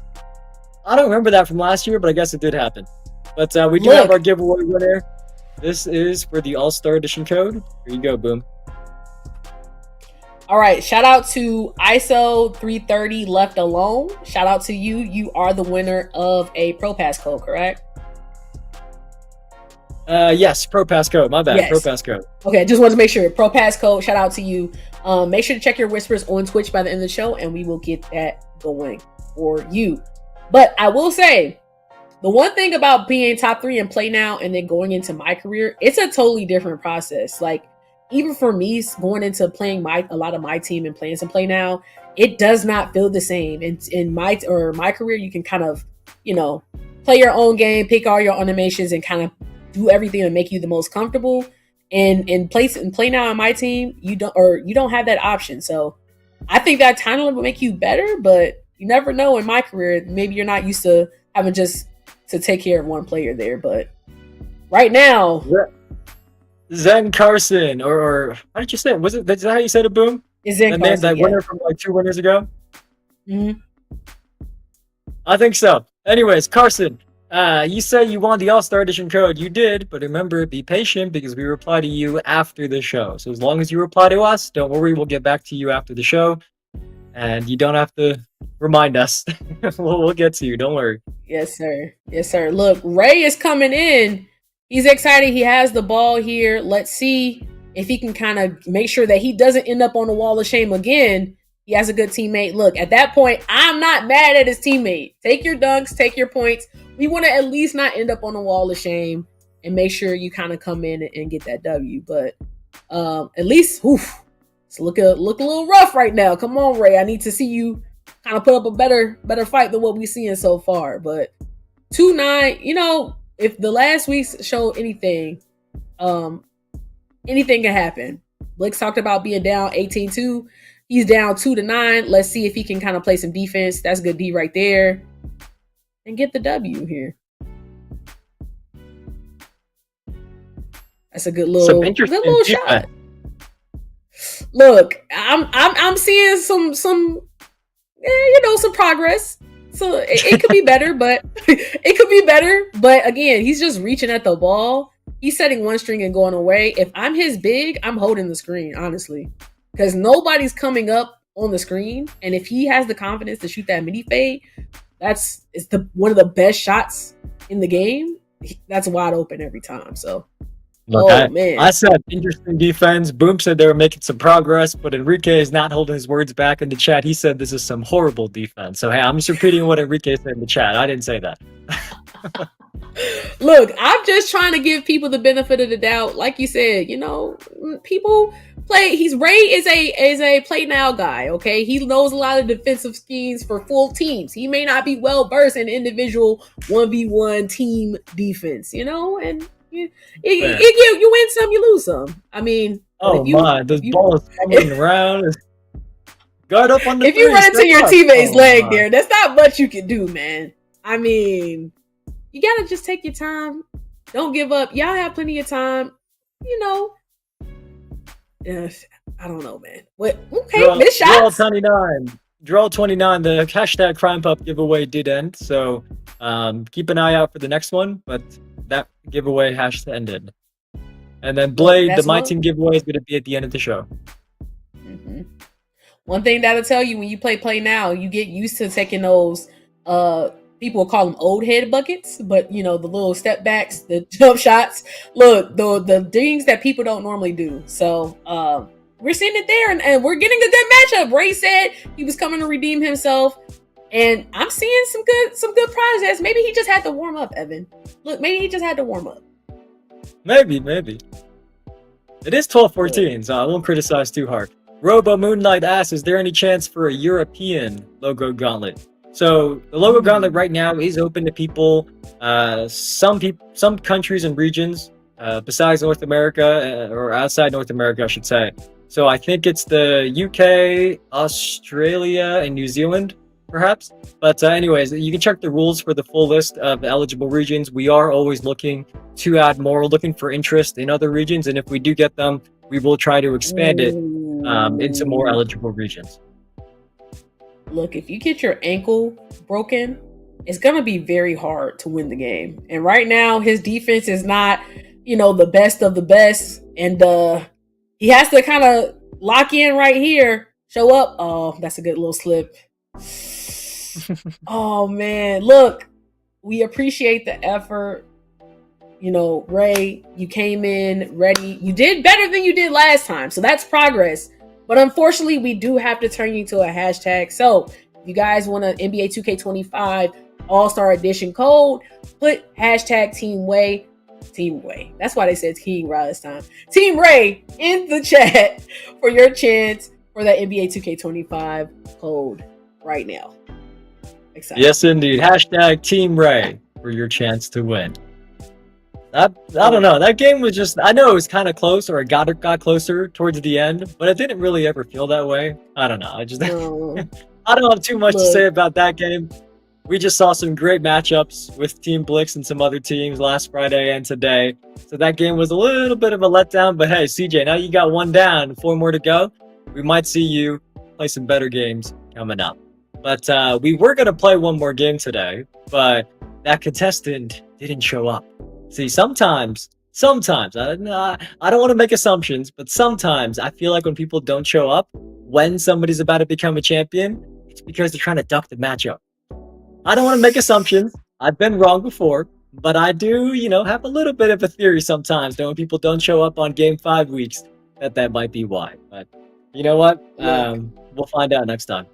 I don't remember that from last year, but I guess it did happen. But we do have our giveaway winner. This is for the All-Star Edition code. Here you go, Boom. All right. Shout out to ISO 330 Left Alone. Shout out to you. You are the winner of a Pro Pass code, correct? Yes, Pro Pass code. My bad. Yes. Pro Pass code. Okay, just wanted to make sure. Pro Pass code. Shout out to you. Make sure to check your whispers on Twitch by the end of the show, and we will get that going for you. But I will say, the one thing about being top 3 and Play Now and then going into MyCAREER, it's a totally different process. Like, even for me, going into playing a lot of my team and playing some Play Now, it does not feel the same. In MyCAREER, you can kind of, play your own game, pick all your animations, and kind of do everything to make you the most comfortable. And Play Now on my team, you don't have that option. So I think that kind of will make you better, but you never know in MyCAREER. Maybe you're not used to having just to take care of one player there, but right now, Zen Carson, or how did you say it? Was that how you said it, Boom? Is Zen Carson, that winner from like 2 winners ago? Mm-hmm. I think so. Anyways, Carson, you said you won the All-Star Edition code. You did, but remember, be patient because we reply to you after the show. So as long as you reply to us, don't worry, we'll get back to you after the show. And you don't have to remind us. we'll get to you. Don't worry. Yes, sir. Yes, sir. Look, Ray is coming in. He's excited. He has the ball here. Let's see if he can kind of make sure that he doesn't end up on the Wall of Shame again. He has a good teammate. Look, at that point, I'm not mad at his teammate. Take your dunks. Take your points. We want to at least not end up on the Wall of Shame and make sure you kind of come in and get that W. But at least, it's look a little rough right now. Come on, Ray. I need to see you kind of put up a better fight than what we're seeing so far. But 2-9, if the last week's show anything can happen. Blix talked about being down 18-2. He's down 2-9. Let's see if he can kind of play some defense. That's good D right there. And get the W here. That's a good little shot. Look, I'm seeing some progress. So it could be better, but again, he's just reaching at the ball. He's setting one string and going away. If I'm his big, I'm holding the screen, honestly, because nobody's coming up on the screen. And if he has the confidence to shoot that mini fade, it's one of the best shots in the game. That's wide open every time. So. Look, I said interesting defense. Boom said they were making some progress, but Enrique is not holding his words back in the chat. He said this is some horrible defense. So, hey, I'm just repeating what Enrique said in the chat. I didn't say that. Look, I'm just trying to give people the benefit of the doubt. Like you said, people play. Ray is a play now guy. Okay, he knows a lot of defensive schemes for full teams. He may not be well versed in individual 1v1 team defense. And. You win some, you lose some. I mean, this ball is coming around. Guard up on the. If you run into your teammate's leg there, that's not much you can do, man. I mean, you gotta just take your time. Don't give up. Y'all have plenty of time. You know. I don't know, man. What? Okay, missed shots. Draw 29. The hashtag Crime Pup giveaway did end, so keep an eye out for the next one. But that giveaway has ended. And then Blade, the My Team giveaway is going to be at the end of the show. Mm-hmm. One thing that'll tell you when you play now, you get used to taking those. People will call them old head buckets, but the little step backs, the jump shots. Look, the things that people don't normally do. So we're seeing it there, and we're getting a good matchup. Ray said he was coming to redeem himself, and I'm seeing some good prizes. Maybe he just had to warm up, Evan. Look, maybe he just had to warm up. Maybe. It is 12-14, so I won't criticize too hard. Robo Moonlight asks, is there any chance for a European logo gauntlet? So the logo gauntlet right now is open to people, some countries and regions besides North America, or outside North America, I should say. So I think it's the UK, Australia, and New Zealand, perhaps. But anyways, you can check the rules for the full list of eligible regions. We are always looking to add more, looking for interest in other regions. And if we do get them, we will try to expand it into more eligible regions. Look, if you get your ankle broken, it's going to be very hard to win the game. And right now, his defense is not, the best of the best. And he has to kind of lock in right here, show up. Oh, that's a good little slip. Oh, man. Look, we appreciate the effort. Ray, you came in ready. You did better than you did last time. So that's progress. But unfortunately, we do have to turn you to a hashtag. So if you guys want an NBA 2K25 All-Star Edition code, put hashtag Team Way. That's why they said Team Ray this time. Team Ray in the chat for your chance for that NBA 2K25 code right now. Excited. Yes, indeed. Hashtag Team Ray for your chance to win. I don't know. That game was just, I know it was kind of close, or it got closer towards the end, but it didn't really ever feel that way. I don't know. I don't have too much to say about that game. We just saw some great matchups with Team Blix and some other teams last Friday and today. So that game was a little bit of a letdown, but hey, CJ, now you got one down, 4 more to go. We might see you play some better games coming up. But we were going to play one more game today, but that contestant didn't show up. See, sometimes, I don't want to make assumptions, but sometimes I feel like when people don't show up, when somebody's about to become a champion, it's because they're trying to duck the matchup. I don't want to make assumptions. I've been wrong before, but I do, have a little bit of a theory sometimes that when people don't show up on Game 5 weeks, that might be why. But you know what? We'll find out next time.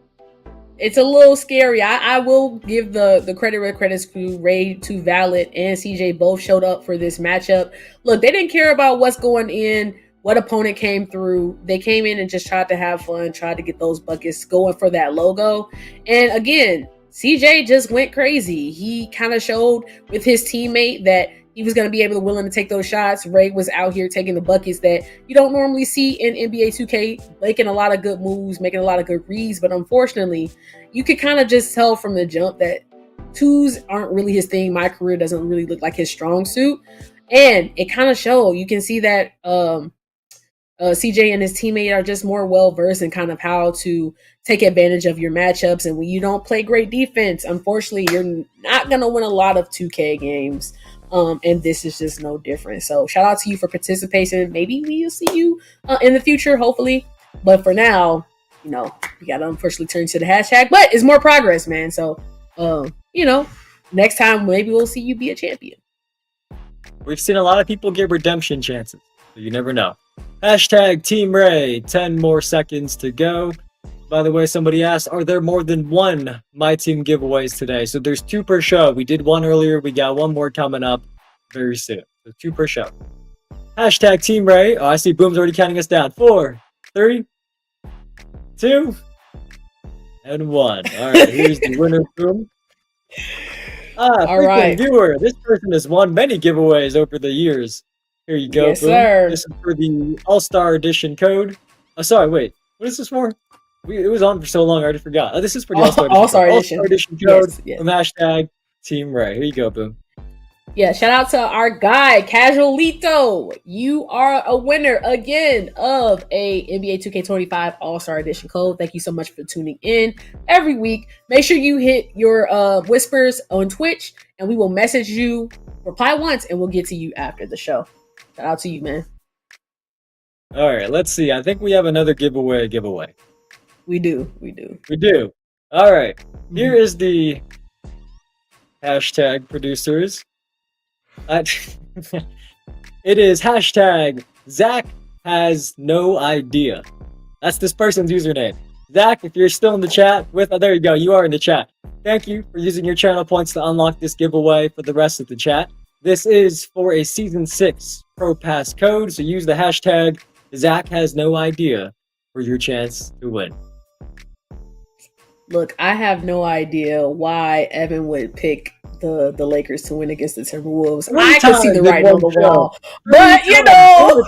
It's a little scary. I will give the credit where credit's due. Ray, 2 Valid, and CJ both showed up for this matchup. Look, they didn't care about what's going in, what opponent came through. They came in and just tried to have fun, tried to get those buckets going for that logo. And again, CJ just went crazy. He kind of showed with his teammate that he was going to be willing to take those shots. Ray was out here taking the buckets that you don't normally see in NBA 2K, making a lot of good moves, making a lot of good reads. But unfortunately, you could kind of just tell from the jump that 2s aren't really his thing. MyCAREER doesn't really look like his strong suit. And it kind of showed. You can see that CJ and his teammate are just more well-versed in kind of how to take advantage of your matchups. And when you don't play great defense, unfortunately, you're not going to win a lot of 2K games. And this is just no different. So shout out to you for participating. Maybe we'll see you in the future, hopefully. But for now, we got to unfortunately turn to the hashtag. But it's more progress, man. So, next time, maybe we'll see you be a champion. We've seen a lot of people get redemption chances. So you never know. Hashtag Team Ray. 10 more seconds to go. By the way, somebody asked, are there more than one My Team giveaways today? So there's 2 per show. We did 1 earlier. We got 1 more coming up very soon. So 2 per show. Hashtag Team Ray. Oh, I see Boom's already counting us down. 4, 3, 2, and 1. All right, here's the winner, Boom. All right. Viewer. This person has won many giveaways over the years. Here you go, yes, Boom. Sir. This is for the All-Star Edition code. Oh, sorry, wait. What is this for? It was on for so long, I already forgot. This is for the All-Star Edition. All-Star Edition code yes. from hashtag Team Ray. Here you go, Boom. Yeah, shout out to our guy, Casualito. You are a winner again of a NBA 2K25 All-Star Edition code. Thank you so much for tuning in every week. Make sure you hit your whispers on Twitch, and we will message you. Reply once, and we'll get to you after the show. Shout out to you, man. All right, let's see. I think we have another giveaway. We do. All right, here is the hashtag producers. It is hashtag Zach has no idea. That's this person's username. Zach, if you're still in the chat there you go, you are in the chat. Thank you for using your channel points to unlock this giveaway for the rest of the chat. This is for a Season 6 Pro Pass code, so use the hashtag Zach has no idea for your chance to win. Look, I have no idea why Evan would pick the Lakers to win against the Timberwolves. I can see the writing on the wall. But, you know,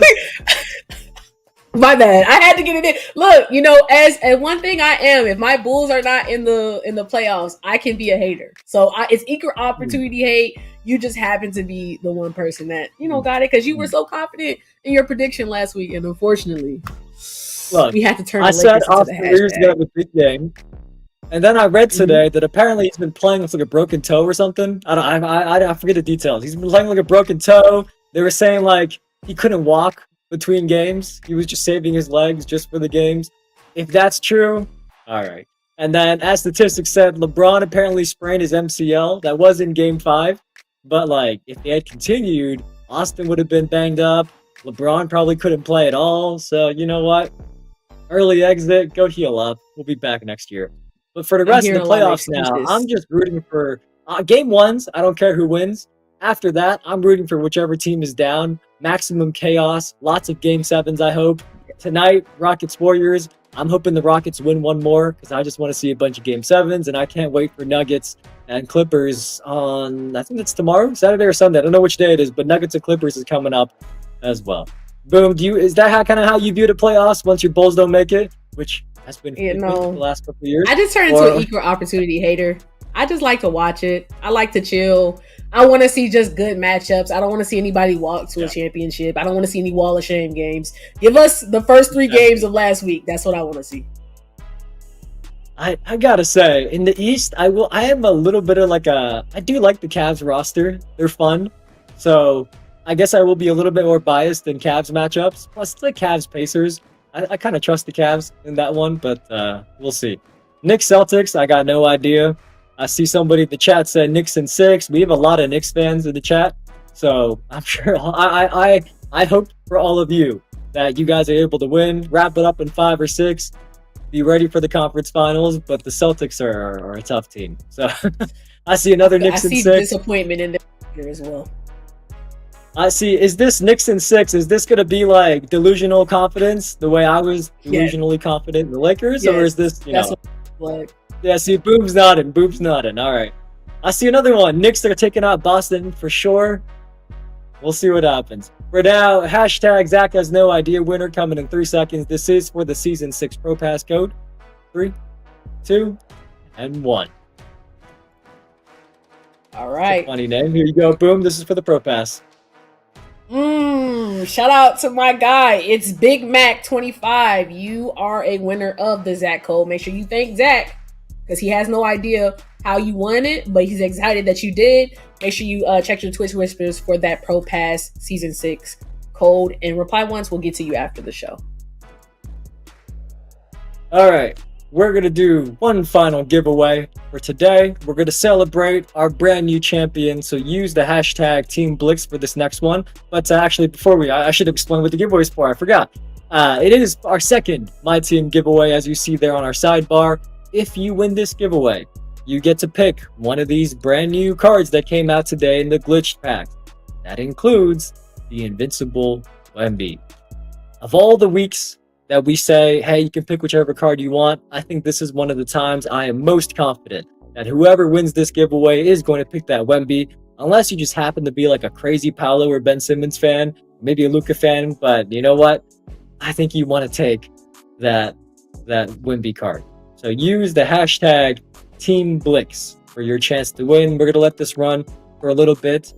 my bad. I had to get it in. Look, you know, as one thing I am, if my Bulls are not in the playoffs, I can be a hater. So it's equal opportunity hate. You just happen to be the one person that, you know, got it because you were so confident in your prediction last week. And unfortunately, we had to turn the Lakers into the hashtag. Gonna have a big game. And then I read today that apparently he's been playing with like a broken toe or something. I forget the details. He's been playing like a broken toe. They were saying like he couldn't walk between games. He was just saving his legs just for the games. If that's true, all right. And then as statistics said, LeBron apparently sprained his MCL. That was in Game 5. But like if they had continued, Austin would have been banged up. LeBron probably couldn't play at all. So you know what? Early exit, go heal up. We'll be back next year. But for the rest of the playoffs now, I'm just rooting for game ones. I don't care who wins. After that, I'm rooting for whichever team is down. Maximum chaos. Lots of game 7s, I hope. Tonight, Rockets Warriors. I'm hoping the Rockets win one more because I just want to see a bunch of game 7s. And I can't wait for Nuggets and Clippers on, I think it's tomorrow, Saturday or Sunday. I don't know which day it is, but Nuggets and Clippers is coming up as well. Boom. Is that kind of how you view the playoffs once your Bulls don't make it? Which has been the last couple of years. I just turned into an equal opportunity hater. I just like to watch it. I like to chill. I want to see just good matchups. I don't want to see anybody walk to a championship. I don't want to see any wall of shame games. Give us the first 3 games of last week. That's what I want to see. I gotta say, in the East, I am a little bit of I do like the Cavs roster. They're fun. So I guess I will be a little bit more biased in Cavs matchups. Plus the Cavs Pacers. I kind of trust the Cavs in that one, but we'll see. Knicks Celtics, I got no idea. I see somebody in the chat said Knicks in 6. We have a lot of Knicks fans in the chat, so I'm sure I hope for all of you that you guys are able to win, wrap it up in 5 or 6, be ready for the conference finals. But the Celtics are a tough team, so I see another Knicks in 6. I see disappointment in there as well. I see. Is this Knicks in 6? Is this going to be like delusional confidence, the way I was delusionally confident in the Lakers? Or is this, Yeah, see, Boom's nodding. All right. I see another one. Knicks are taking out Boston for sure. We'll see what happens. For now, hashtag Zach has no idea winner coming in 3 seconds. This is for the Season 6 Pro Pass code. 3, 2, and 1. All right. Funny name. Here you go. Boom. This is for the Pro Pass. Shout out to my guy. It's Big Mac 25. You are a winner of the Zach code. Make sure you thank Zach because he has no idea how you won it, but he's excited that you did. Make sure you check your Twitch whispers for that Pro Pass Season 6 code and reply once. We'll get to you after the show. All right. We're going to do one final giveaway for today. We're going to celebrate our brand new champion. So use the hashtag Team Blix for this next one. But actually, before I should explain what the giveaway is for. I forgot. It is our second My Team giveaway, as you see there on our sidebar. If you win this giveaway, you get to pick one of these brand new cards that came out today in the Glitch Pack. That includes the Invincible Wemby. Of all the weeks that we say, hey, you can pick whichever card you want, I think this is one of the times I am most confident that whoever wins this giveaway is going to pick that Wemby, unless you just happen to be like a crazy Paolo or Ben Simmons fan, maybe a Luka fan. But you know what? I think you want to take that Wemby card. So use the hashtag Team Blix for your chance to win. We're going to let this run for a little bit.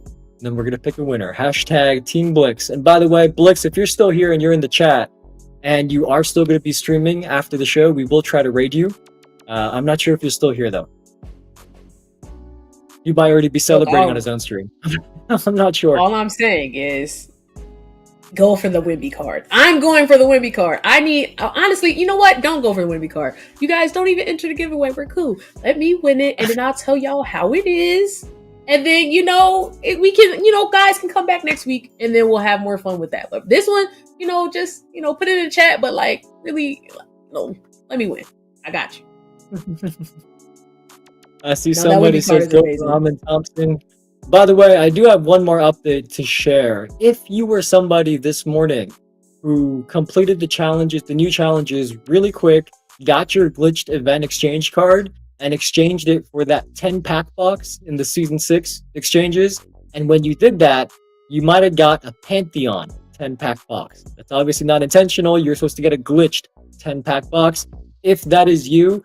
then we're gonna pick a winner. Hashtag Team Blix. And by the way, Blix, if you're still here and you're in the chat and you are still gonna be streaming after the show, we will try to raid you. I'm not sure if you're still here though. You might already be celebrating on his own stream. I'm not sure. All I'm saying is go for the Wimby card. I'm going for the Wimby card. I need, honestly, you know what? Don't go for the Wimby card. You guys don't even enter the giveaway. We're cool. Let me win it, and then I'll tell y'all how it is. And then, we can, guys can come back next week, and then we'll have more fun with that. But this one, just, put it in the chat, but like, really, no, let me win. I got you. I see somebody says go for Ahmed Thompson. By the way, I do have one more update to share. If you were somebody this morning who completed the new challenges really quick, got your glitched event exchange card, and exchanged it for that 10-pack box in the Season 6 exchanges, and when you did that, you might have got a Pantheon 10-pack box. That's obviously not intentional. You're supposed to get a glitched 10-pack box. If that is you,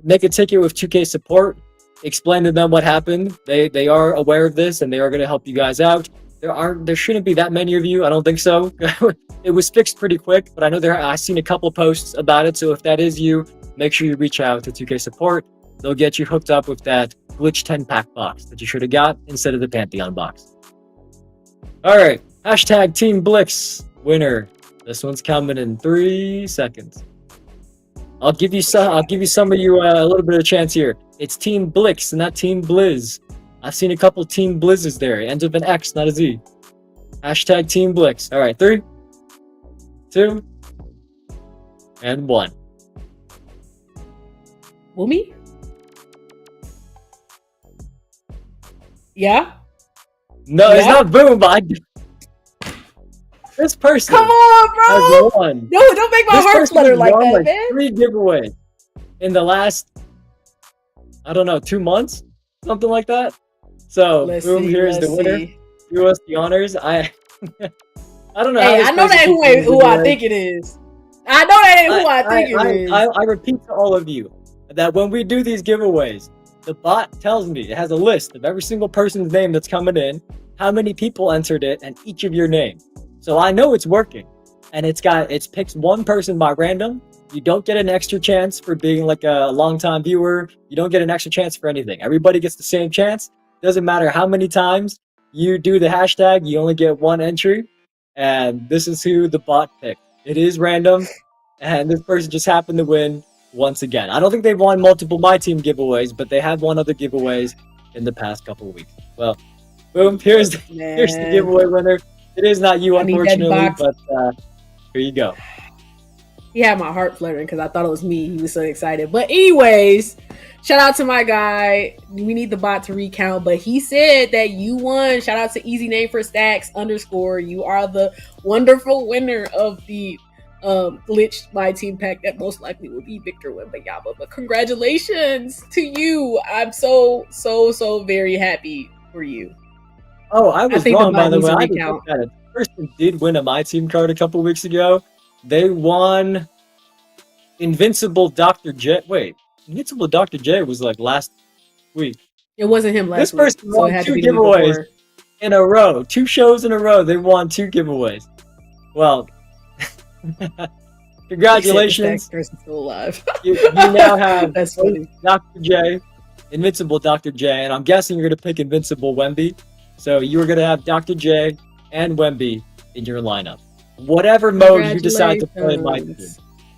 make a ticket with 2K support. Explain to them what happened. They are aware of this and they are going to help you guys out. There shouldn't be that many of you. I don't think so. It was fixed pretty quick, but I know I've seen a couple posts about it. So if that is you, make sure you reach out to 2K support. They'll get you hooked up with that glitch 10-pack box that you should have got instead of the Pantheon box. All right, hashtag Team Blix winner. This one's coming in 3 seconds. I'll give you some of you a little bit of a chance here. It's Team Blix, not Team Blizz. I've seen a couple Team Blizzes there. It ends with an X, not a Z. Hashtag Team Blix. All right, 3, 2, and 1. Woomy? Yeah? No, yeah? It's not Boom, but this person. Come on, bro! Has won. No, don't make my heart flutter like that, man. 3 giveaways in the last, 2 months? Something like that. So, Boom, here's the winner. Do us the honors. I don't know. Hey, I know that who I think it is. I know that ain't who I think it is. I repeat to all of you that when we do these giveaways, the bot tells me, it has a list of every single person's name that's coming in, how many people entered it, and each of your names. So I know it's working. And it's picks one person by random. You don't get an extra chance for being like a longtime viewer. You don't get an extra chance for anything. Everybody gets the same chance. Doesn't matter how many times you do the hashtag, you only get 1 entry. And this is who the bot picked. It is random. And this person just happened to win once again. I don't think they've won multiple My Team giveaways, but they have won other giveaways in the past couple of weeks. Well, Boom, here's the giveaway winner. It is not you, unfortunately, but here you go. He had my heart fluttering because I thought it was me. He was so excited. But anyways, shout out to my guy. We need the bot to recount, but he said that you won. Shout out to Easy Name for Stacks _ You are the wonderful winner of the glitched My Team pack that most likely will be Victor Wembanyama. But congratulations to you. I'm so very happy for you. Oh, I was wrong, by the way. I didn't think that. The person did win a My Team card a couple weeks ago. They won Invincible Dr. J. Wait, Invincible Dr. J was like last week. It wasn't him last week. This person won 2 giveaways in a row. 2 shows in a row. They won 2 giveaways. Well, congratulations. Person's still alive. you now have Dr. J, Invincible Dr. J, and I'm guessing you're going to pick Invincible Wemby. So you are going to have Dr. J and Wemby in your lineup. Whatever mode you decide to play in My Team.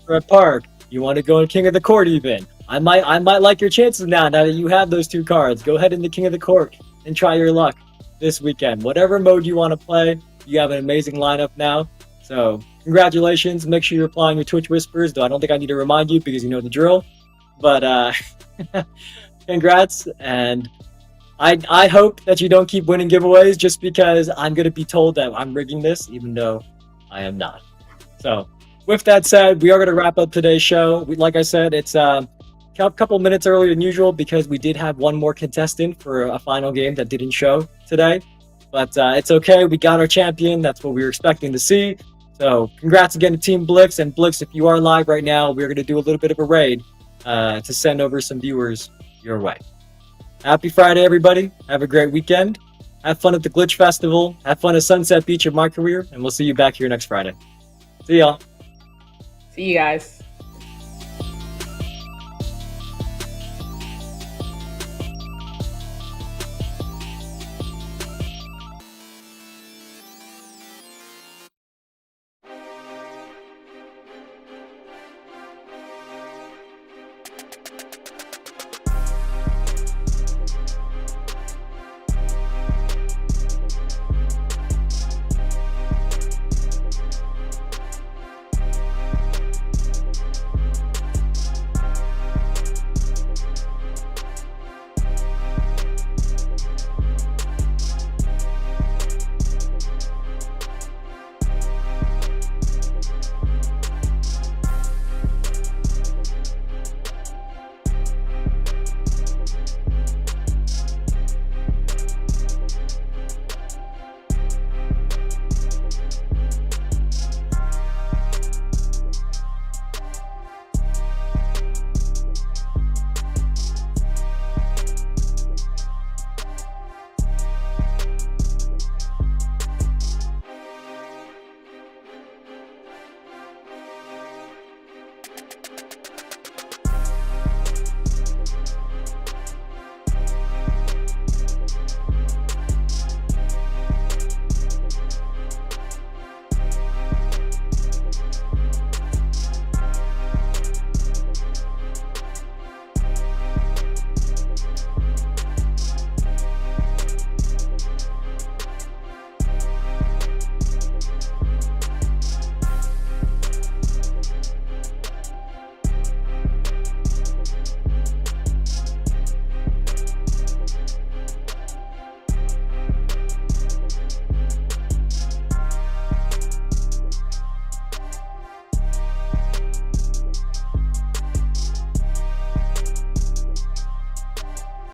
For a park, you want to go in King of the Court even. I might like your chances now that you have those 2 cards. Go ahead in the King of the Court and try your luck this weekend. Whatever mode you want to play, you have an amazing lineup now. So congratulations. Make sure you're applying your Twitch whispers, though I don't think I need to remind you because you know the drill. But congrats, and I hope that you don't keep winning giveaways just because I'm going to be told that I'm rigging this, even though I am not. So with that said, we are going to wrap up today's show. Like I said, it's a couple minutes earlier than usual because we did have one more contestant for a final game that didn't show today. But it's okay. We got our champion. That's what we were expecting to see. So congrats again to Team Blix. And Blix, if you are live right now, we're going to do a little bit of a raid to send over some viewers your way. Happy Friday, everybody. Have a great weekend. Have fun at the Glitch Festival. Have fun at Sunset Beach at MyCAREER, and we'll see you back here next Friday. See y'all. See you guys.